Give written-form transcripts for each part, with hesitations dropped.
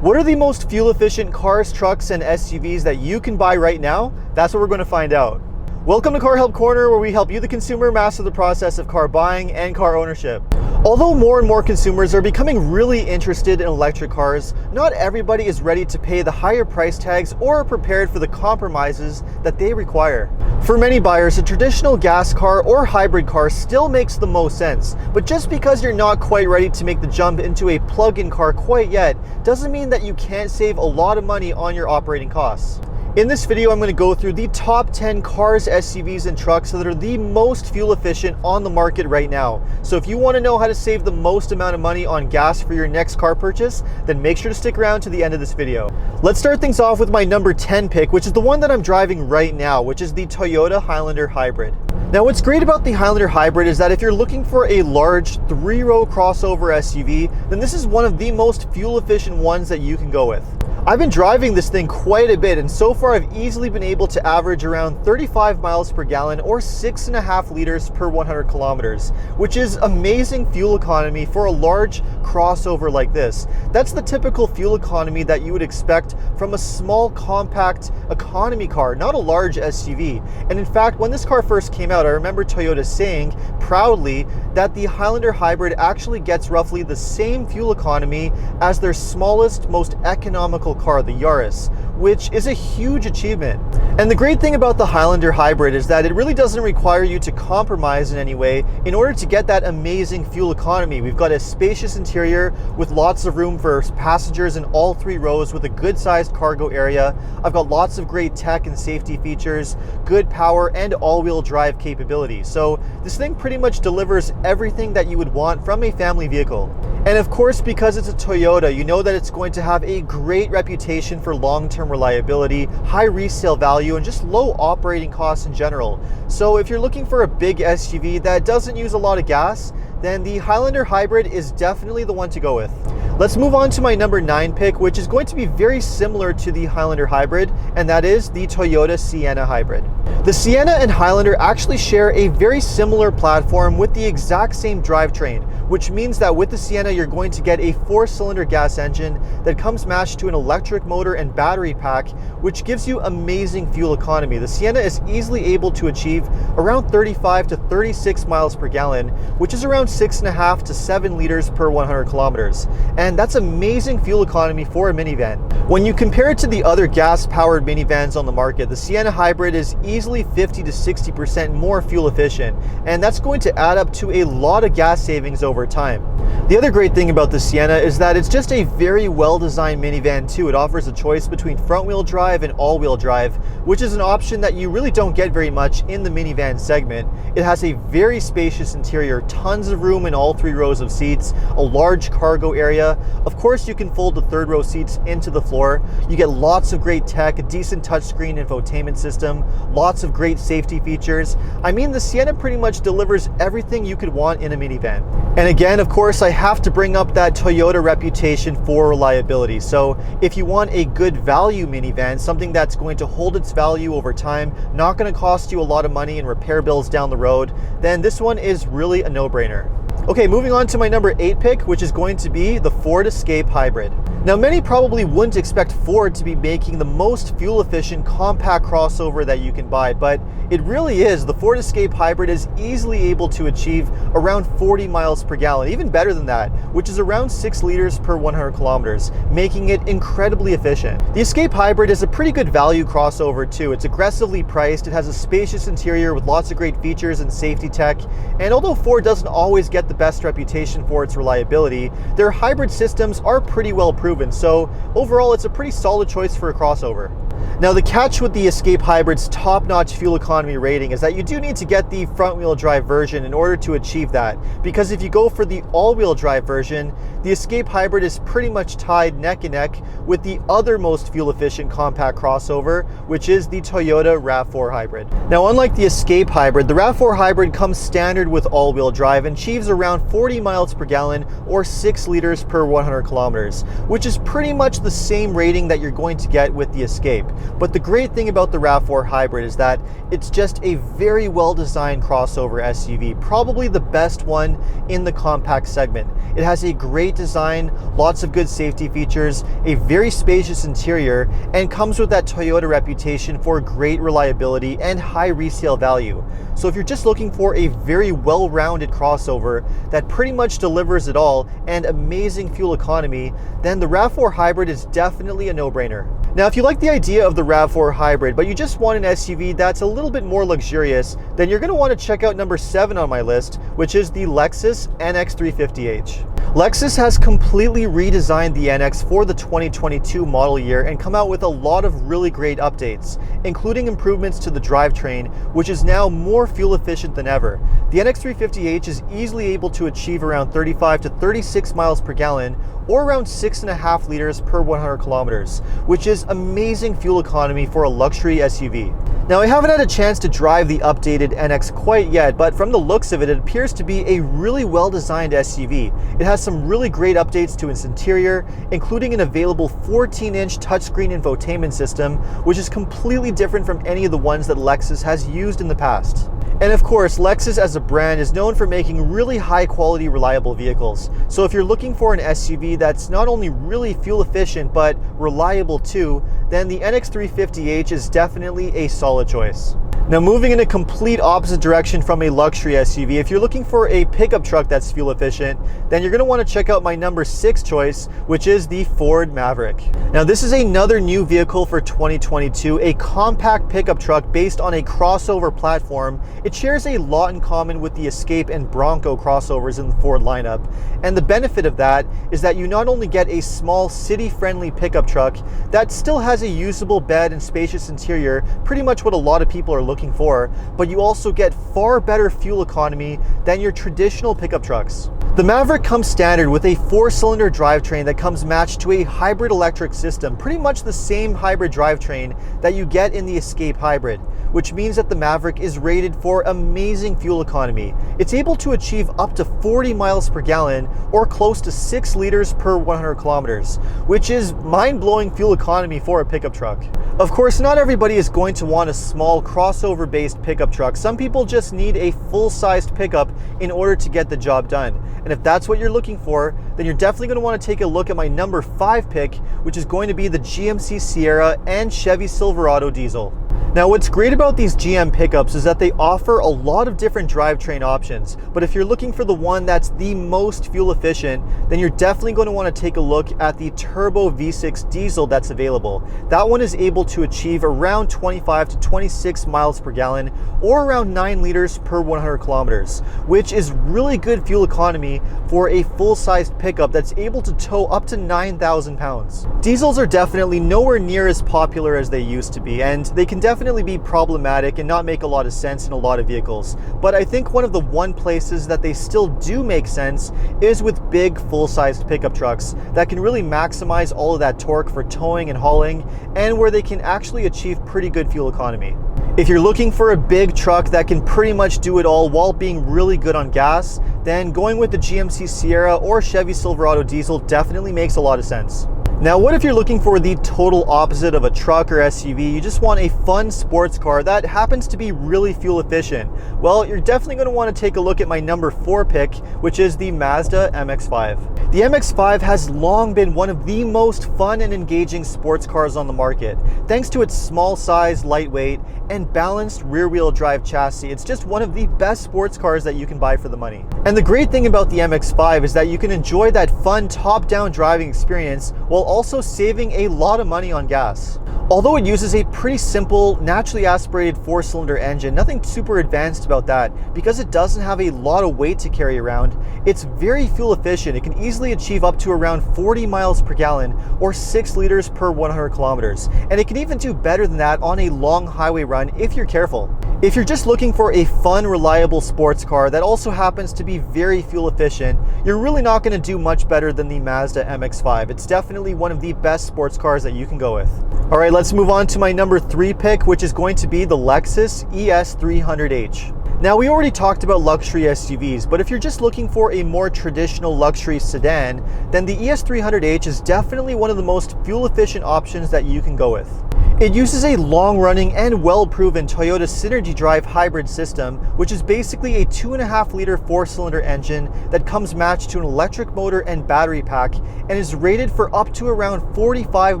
What are the most fuel-efficient cars, trucks, and SUVs that you can buy right now? That's what we're going to find out. Welcome to Car Help Corner, where we help you, the consumer, master the process of car buying and car ownership. Although more and more consumers are becoming really interested in electric cars, not everybody is ready to pay the higher price tags or are prepared for the compromises that they require. For many buyers, a traditional gas car or hybrid car still makes the most sense, but just because you're not quite ready to make the jump into a plug-in car quite yet, doesn't mean that you can't save a lot of money on your operating costs. In this video, I'm going to go through the top 10 cars, SUVs, and trucks that are the most fuel efficient on the market right now. So if you want to know how to save the most amount of money on gas for your next car purchase, then make sure to stick around to the end of this video. Let's start things off with my number 10 pick, which is the one that I'm driving right now, which is the Toyota Highlander Hybrid. Now, what's great about the Highlander Hybrid is that if you're looking for a large 3-row crossover SUV, then this is one of the most fuel efficient ones that you can go with. I've been driving this thing quite a bit, and so far I've easily been able to average around 35 miles per gallon or 6.5 liters per 100 kilometers, which is amazing fuel economy for a large crossover like this. That's the typical fuel economy that you would expect from a small, compact economy car, not a large SUV. And in fact, when this car first came out, I remember Toyota saying proudly that the Highlander Hybrid actually gets roughly the same fuel economy as their smallest, most economical car, the Yaris, which is a huge achievement. And the great thing about the Highlander Hybrid is that it really doesn't require you to compromise in any way in order to get that amazing fuel economy. We've got a spacious interior with lots of room for passengers in all 3 rows with a good sized cargo area. I've got lots of great tech and safety features, good power, and all-wheel drive capability. So this thing pretty much delivers everything that you would want from a family vehicle. And of course, because it's a Toyota, you know that it's going to have a great reputation for long-term reliability, high resale value, and just low operating costs in general. So if you're looking for a big SUV that doesn't use a lot of gas, then the Highlander Hybrid is definitely the one to go with. Let's move on to my number 9 pick, which is going to be very similar to the Highlander Hybrid, and that is the Toyota Sienna Hybrid. The Sienna and Highlander actually share a very similar platform with the exact same drivetrain, which means that with the Sienna, you're going to get a 4-cylinder gas engine that comes matched to an electric motor and battery pack, which gives you amazing fuel economy. The Sienna is easily able to achieve around 35 to 36 miles per gallon, which is around 6.5 to 7 liters per 100 kilometers. And that's amazing fuel economy for a minivan. When you compare it to the other gas-powered minivans on the market, the Sienna Hybrid is easily 50 to 60% more fuel efficient, and that's going to add up to a lot of gas savings over time. The other great thing about the Sienna is that it's just a very well-designed minivan too. It offers a choice between front-wheel drive and all-wheel drive, which is an option that you really don't get very much in the minivan segment. It has a very spacious interior, tons of room in all 3 rows of seats, a large cargo area. Of course, you can fold the 3rd row seats into the floor. You get lots of great tech, a decent touchscreen infotainment system, lots of great safety features. I mean, the Sienna pretty much delivers everything you could want in a minivan. And again, of course, I have to bring up that Toyota reputation for reliability. So if you want a good value minivan, something that's going to hold its value over time, not going to cost you a lot of money in repair bills down the road, then this one is really a no-brainer. Okay, moving on to my number 8 pick, which is going to be the Ford Escape Hybrid. Now, many probably wouldn't expect Ford to be making the most fuel-efficient compact crossover that you can buy, but it really is. The Ford Escape Hybrid is easily able to achieve around 40 miles per gallon, even better than that, which is around 6 liters per 100 kilometers, making it incredibly efficient. The Escape Hybrid is a pretty good value crossover too. It's aggressively priced, it has a spacious interior with lots of great features and safety tech, and although Ford doesn't always get the best reputation for its reliability, their hybrid systems are pretty well proven. So overall, it's a pretty solid choice for a crossover. Now, the catch with the Escape Hybrid's top-notch fuel economy rating is that you do need to get the front-wheel drive version in order to achieve that, because if you go for the all-wheel drive version, the Escape Hybrid is pretty much tied neck and neck with the other most fuel-efficient compact crossover, which is the Toyota RAV4 Hybrid. Now, unlike the Escape Hybrid, the RAV4 Hybrid comes standard with all-wheel drive and achieves around 40 miles per gallon or 6 liters per 100 kilometers, which is pretty much the same rating that you're going to get with the Escape. But the great thing about the RAV4 Hybrid is that it's just a very well-designed crossover SUV, probably the best one in the compact segment. It has a great design, lots of good safety features, a very spacious interior, and comes with that Toyota reputation for great reliability and high resale value. So if you're just looking for a very well-rounded crossover that pretty much delivers it all and amazing fuel economy, then the RAV4 Hybrid is definitely a no-brainer. Now, if you like the idea of the RAV4 Hybrid, but you just want an SUV that's a little bit more luxurious, then you're going to want to check out number 7 on my list, which is the Lexus NX350h. Lexus has completely redesigned the NX for the 2022 model year and come out with a lot of really great updates, including improvements to the drivetrain, which is now more fuel efficient than ever. The NX350h is easily able to achieve around 35 to 36 miles per gallon, or around 6.5 liters per 100 kilometers, which is amazing fuel economy for a luxury SUV. Now, I haven't had a chance to drive the updated NX quite yet, but from the looks of it, it appears to be a really well-designed SUV. It has some really great updates to its interior, including an available 14-inch touchscreen infotainment system, which is completely different from any of the ones that Lexus has used in the past. And of course, Lexus as a brand is known for making really high quality, reliable vehicles. So if you're looking for an SUV that's not only really fuel efficient, but reliable too, then the NX350h is definitely a solid choice. Now, moving in a complete opposite direction from a luxury SUV, if you're looking for a pickup truck that's fuel efficient, then you're going to want to check out my number 6 choice, which is the Ford Maverick. Now, this is another new vehicle for 2022, a compact pickup truck based on a crossover platform. It shares a lot in common with the Escape and Bronco crossovers in the Ford lineup. And the benefit of that is that you not only get a small city-friendly pickup truck that still has a usable bed and spacious interior, pretty much what a lot of people are looking for, but you also get far better fuel economy than your traditional pickup trucks. The Maverick comes standard with a 4-cylinder drivetrain that comes matched to a hybrid electric system, pretty much the same hybrid drivetrain that you get in the Escape Hybrid, which means that the Maverick is rated for amazing fuel economy. It's able to achieve up to 40 miles per gallon or close to 6 liters per 100 kilometers, which is mind-blowing fuel economy for a pickup truck. Of course, not everybody is going to want a small crossover-based pickup truck. Some people just need a full-sized pickup in order to get the job done. And if that's what you're looking for, then you're definitely going to want to take a look at my number 5 pick, which is going to be the GMC Sierra and Chevy Silverado diesel. Now, what's great about these GM pickups is that they offer a lot of different drivetrain options, but if you're looking for the one that's the most fuel efficient, then you're definitely going to want to take a look at the turbo V6 diesel that's available. That one is able to achieve around 25 to 26 miles per gallon or around 9 liters per 100 kilometers, which is really good fuel economy for a full-sized pickup that's able to tow up to 9,000 pounds. Diesels are definitely nowhere near as popular as they used to be, and they can definitely be problematic and not make a lot of sense in a lot of vehicles. But I think one of the places that they still do make sense is with big full-sized pickup trucks that can really maximize all of that torque for towing and hauling, and where they can actually achieve pretty good fuel economy. If you're looking for a big truck that can pretty much do it all while being really good on gas, then going with the GMC Sierra or Chevy Silverado diesel definitely makes a lot of sense. Now, what if you're looking for the total opposite of a truck or SUV? You just want a fun sports car that happens to be really fuel efficient. Well, you're definitely going to want to take a look at my number 4 pick, which is the Mazda MX-5. The MX-5 has long been one of the most fun and engaging sports cars on the market. Thanks to its small size, lightweight, and balanced rear-wheel drive chassis, it's just one of the best sports cars that you can buy for the money. And the great thing about the MX-5 is that you can enjoy that fun top-down driving experience while also saving a lot of money on gas. Although it uses a pretty simple, naturally aspirated 4-cylinder engine, nothing super advanced about that, because it doesn't have a lot of weight to carry around, it's very fuel efficient. It can easily achieve up to around 40 miles per gallon or 6 liters per 100 kilometers. And it can even do better than that on a long highway run if you're careful. If you're just looking for a fun, reliable sports car that also happens to be very fuel efficient, you're really not going to do much better than the Mazda MX-5. It's definitely one of the best sports cars that you can go with. All right, let's move on to my number 3 pick, which is going to be the Lexus ES300H. Now, we already talked about luxury SUVs, but if you're just looking for a more traditional luxury sedan, then the ES300H is definitely one of the most fuel-efficient options that you can go with. It uses a long-running and well-proven Toyota Synergy Drive hybrid system, which is basically a 2.5-liter 4-cylinder engine that comes matched to an electric motor and battery pack and is rated for up to around 45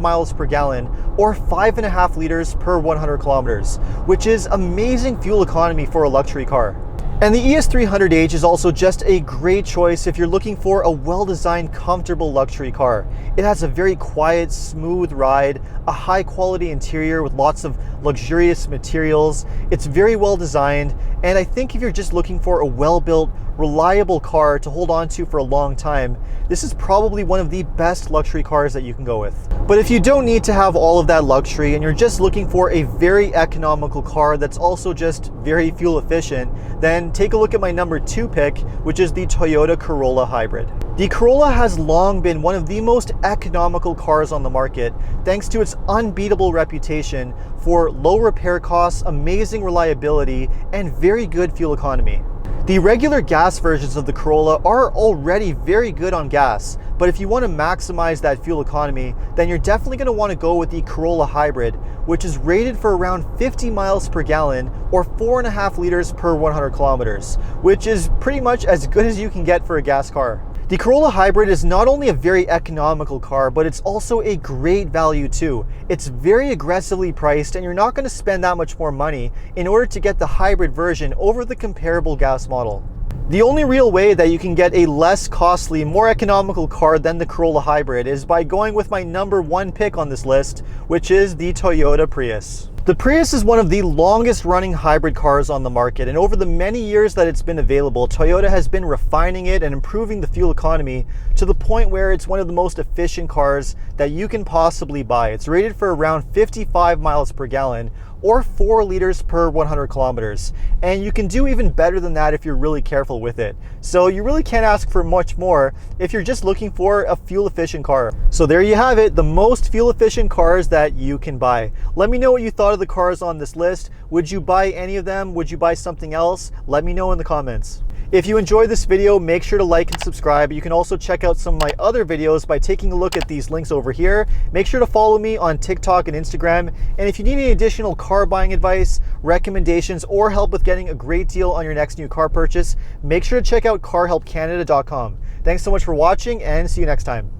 miles per gallon or 5.5 liters per 100 kilometers, which is amazing fuel economy for a luxury car. And the ES300H is also just a great choice if you're looking for a well-designed, comfortable luxury car. It has a very quiet, smooth ride, a high-quality interior with lots of luxurious materials. It's very well designed, and I think if you're just looking for a well-built, reliable car to hold on to for a long time, this is probably one of the best luxury cars that you can go with. But if you don't need to have all of that luxury and you're just looking for a very economical car that's also just very fuel efficient, then take a look at my number 2 pick, which is the Toyota Corolla Hybrid. The Corolla has long been one of the most economical cars on the market, thanks to its unbeatable reputation for low repair costs, amazing reliability, and very good fuel economy. The regular gas versions of the Corolla are already very good on gas, but if you want to maximize that fuel economy, then you're definitely going to want to go with the Corolla Hybrid, which is rated for around 50 miles per gallon or 4.5 liters per 100 kilometers, which is pretty much as good as you can get for a gas car. The Corolla Hybrid is not only a very economical car, but it's also a great value too. It's very aggressively priced and you're not going to spend that much more money in order to get the hybrid version over the comparable gas model. The only real way that you can get a less costly, more economical car than the Corolla Hybrid is by going with my number 1 pick on this list, which is the Toyota Prius. The Prius is one of the longest running hybrid cars on the market, and over the many years that it's been available, Toyota has been refining it and improving the fuel economy to the point where it's one of the most efficient cars that you can possibly buy. It's rated for around 55 miles per gallon or 4 liters per 100 kilometers. And you can do even better than that if you're really careful with it. So you really can't ask for much more if you're just looking for a fuel efficient car. So there you have it, the most fuel efficient cars that you can buy. Let me know what you thought of the cars on this list. Would you buy any of them? Would you buy something else? Let me know in the comments. If you enjoyed this video, make sure to like and subscribe. You can also check out some of my other videos by taking a look at these links over here. Make sure to follow me on TikTok and Instagram. And if you need any additional car buying advice, recommendations, or help with getting a great deal on your next new car purchase, make sure to check out carhelpcanada.com. Thanks so much for watching and see you next time.